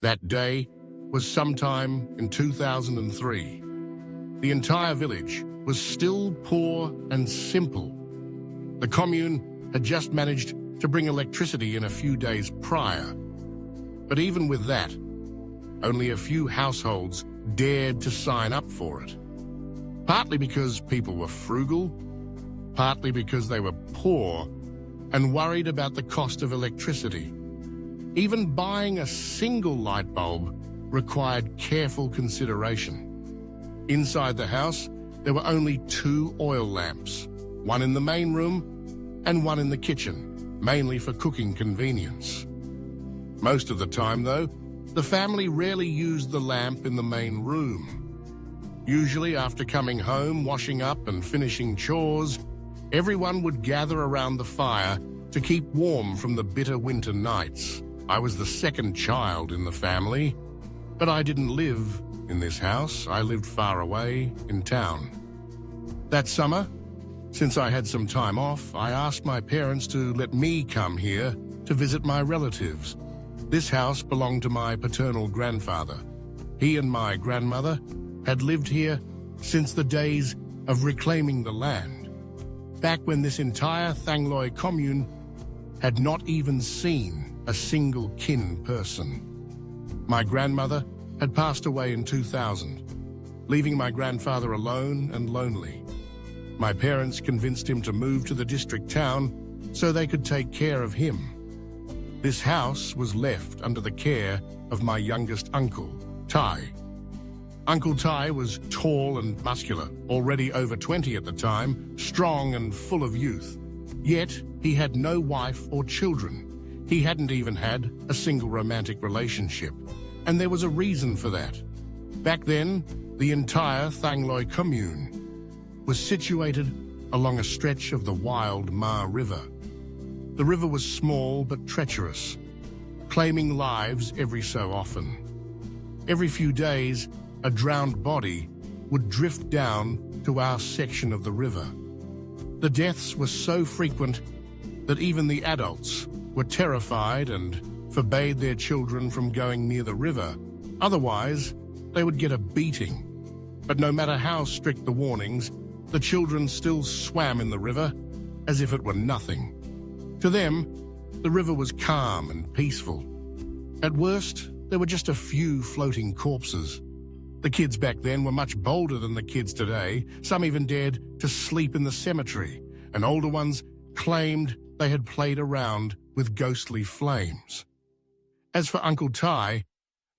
That day was sometime in 2003. The entire village was still poor and simple. The commune had just managed to bring electricity in a few days prior. But even with that, only a few households dared to sign up for it. Partly because people were frugal, partly because they were poor and worried about the cost of electricity. Even buying a single light bulb required careful consideration. Inside the house, there were only 2 oil lamps, one in the main room and one in the kitchen, mainly for cooking convenience. Most of the time, though, the family rarely used the lamp in the main room. Usually after coming home, washing up and finishing chores, everyone would gather around the fire to keep warm from the bitter winter nights. I was the second child in the family, but I didn't live in this house. I lived far away in town. That summer, since I had some time off, I asked my parents to let me come here to visit my relatives. This house belonged to my paternal grandfather. He and my grandmother had lived here since the days of reclaiming the land, back when this entire Thangloy commune had not even seen a single kin person. My grandmother had passed away in 2000, leaving my grandfather alone and lonely. My parents convinced him to move to the district town so they could take care of him. This house was left under the care of my youngest uncle, Tai. Uncle Tai was tall and muscular, already over 20 at the time, strong and full of youth. Yet, he had no wife or children. He hadn't even had a single romantic relationship. And there was a reason for that. Back then, the entire Thangloy commune was situated along a stretch of the wild Ma River. The river was small but treacherous, claiming lives every so often. Every few days, a drowned body would drift down to our section of the river. The deaths were so frequent that even the adults were terrified and forbade their children from going near the river. Otherwise, they would get a beating. But no matter how strict the warnings, the children still swam in the river as if it were nothing. To them, the river was calm and peaceful. At worst, there were just a few floating corpses. The kids back then were much bolder than the kids today. Some even dared to sleep in the cemetery, and older ones claimed they had played around with ghostly flames. As for Uncle Tai,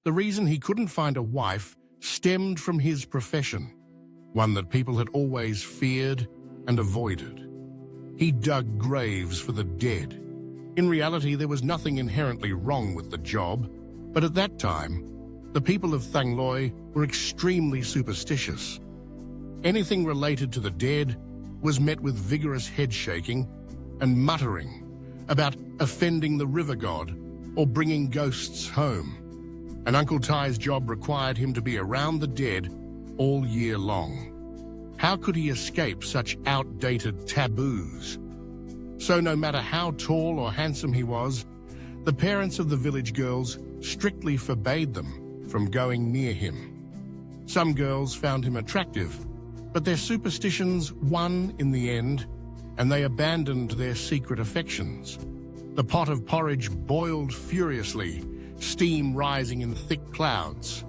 the reason he couldn't find a wife stemmed from his profession, one that people had always feared and avoided. He dug graves for the dead. In reality, there was nothing inherently wrong with the job, but at that time, the people of Thangloy were extremely superstitious. Anything related to the dead was met with vigorous head-shaking and muttering about offending the river god or bringing ghosts home. And Uncle Tai's job required him to be around the dead all year long. How could he escape such outdated taboos? So no matter how tall or handsome he was, the parents of the village girls strictly forbade them from going near him. Some girls found him attractive, but their superstitions won in the end, and they abandoned their secret affections. The pot of porridge boiled furiously, steam rising in thick clouds.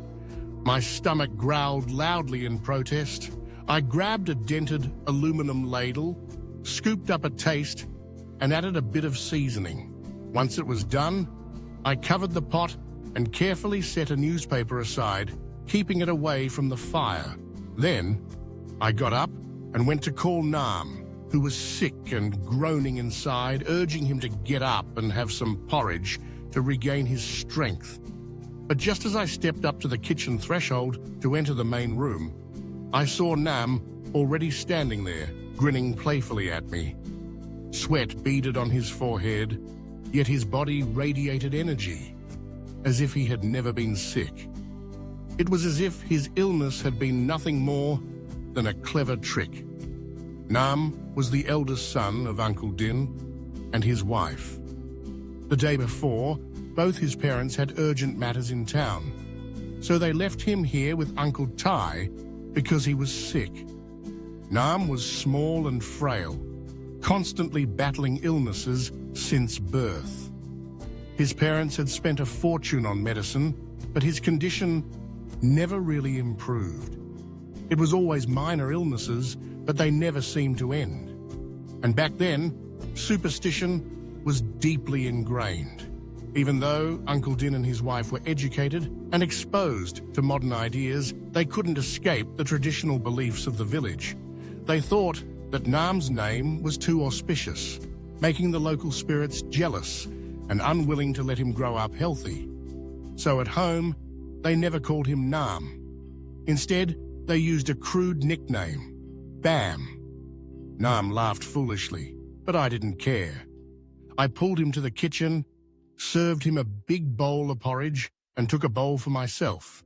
My stomach growled loudly in protest. I grabbed a dented aluminum ladle, scooped up a taste, and added a bit of seasoning. Once it was done, I covered the pot and carefully set a newspaper aside, keeping it away from the fire. Then, I got up and went to call Nam, who was sick and groaning inside, urging him to get up and have some porridge to regain his strength. But just as I stepped up to the kitchen threshold to enter the main room, I saw Nam already standing there, grinning playfully at me. Sweat beaded on his forehead, yet his body radiated energy, as if he had never been sick. It was as if his illness had been nothing more than a clever trick. Nam was the eldest son of Uncle Din and his wife. The day before, both his parents had urgent matters in town, so they left him here with Uncle Tai because he was sick. Nam was small and frail, constantly battling illnesses since birth. His parents had spent a fortune on medicine, but his condition never really improved. It was always minor illnesses, but they never seemed to end. And back then, superstition was deeply ingrained. Even though Uncle Din and his wife were educated and exposed to modern ideas, they couldn't escape the traditional beliefs of the village. They thought that Nam's name was too auspicious, making the local spirits jealous and unwilling to let him grow up healthy. So at home, they never called him Nam. Instead, they used a crude nickname, Bam. Nam laughed foolishly, but I didn't care. I pulled him to the kitchen, served him a big bowl of porridge, and took a bowl for myself,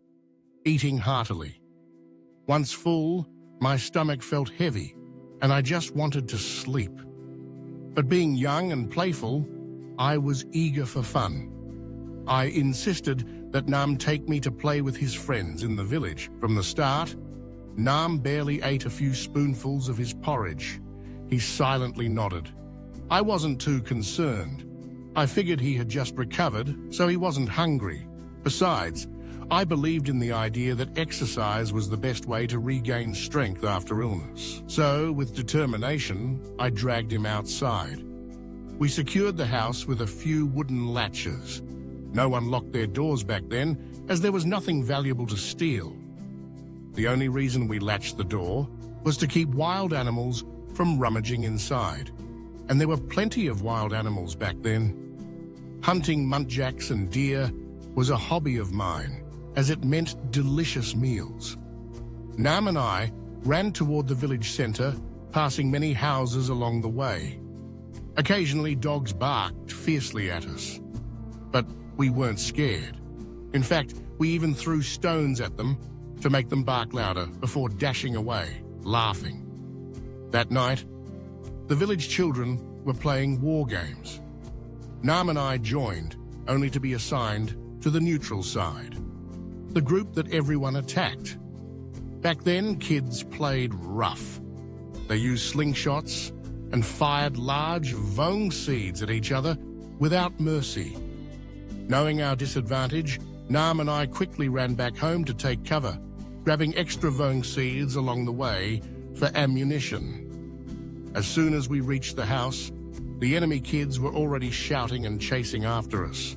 eating heartily. Once full, my stomach felt heavy, and I just wanted to sleep. But being young and playful, I was eager for fun. I insisted that Nam take me to play with his friends in the village. From the start, Nam barely ate a few spoonfuls of his porridge. He silently nodded. I wasn't too concerned. I figured he had just recovered, so he wasn't hungry. Besides, I believed in the idea that exercise was the best way to regain strength after illness. So, with determination, I dragged him outside. We secured the house with a few wooden latches. No one locked their doors back then, as there was nothing valuable to steal. The only reason we latched the door was to keep wild animals from rummaging inside. And there were plenty of wild animals back then. Hunting muntjacs and deer was a hobby of mine, as it meant delicious meals. Nam and I ran toward the village center, passing many houses along the way. Occasionally, dogs barked fiercely at us, but we weren't scared. In fact, we even threw stones at them to make them bark louder before dashing away, laughing. That night, the village children were playing war games. Nam and I joined, only to be assigned to the neutral side, the group that everyone attacked. Back then, kids played rough. They used slingshots and fired large vong seeds at each other without mercy. Knowing our disadvantage, Nam and I quickly ran back home to take cover, grabbing extra vong seeds along the way for ammunition. As soon as we reached the house, the enemy kids were already shouting and chasing after us.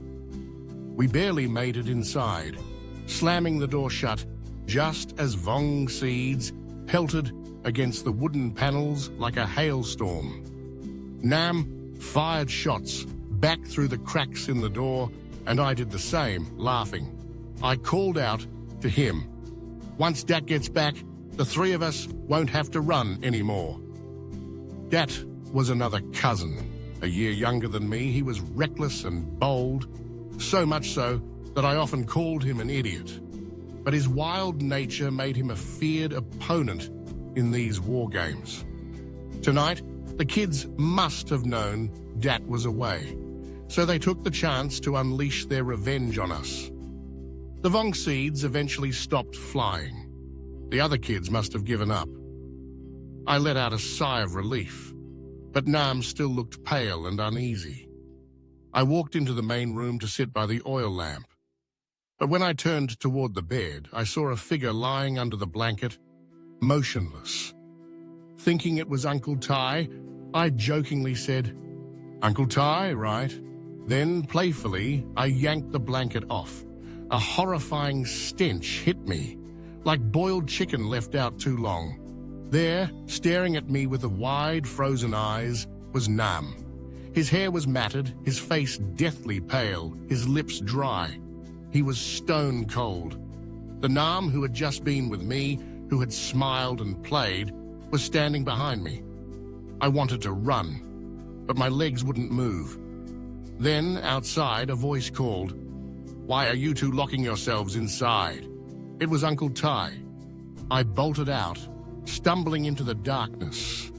We barely made it inside, slamming the door shut just as vong seeds pelted against the wooden panels like a hailstorm. Nam fired shots back through the cracks in the door, and I did the same, laughing. I called out to him, "Once Dat gets back, the three of us won't have to run anymore." Dat was another cousin. A year younger than me, he was reckless and bold, so much so that I often called him an idiot. But his wild nature made him a feared opponent in these war games. Tonight, the kids must have known Dat was away, so they took the chance to unleash their revenge on us. The vong seeds eventually stopped flying. The other kids must have given up. I let out a sigh of relief, but Nam still looked pale and uneasy. I walked into the main room to sit by the oil lamp. But when I turned toward the bed, I saw a figure lying under the blanket, motionless. Thinking it was Uncle Tai, I jokingly said, "Uncle Tai, right?" Then, playfully, I yanked the blanket off. A horrifying stench hit me, like boiled chicken left out too long. There, staring at me with the wide, frozen eyes, was Nam. His hair was matted, his face deathly pale, his lips dry. He was stone cold. The Nam who had just been with me, who had smiled and played, was standing behind me. I wanted to run, but my legs wouldn't move. Then, outside, a voice called, "Why are you two locking yourselves inside?" It was Uncle Tai. I bolted out, stumbling into the darkness.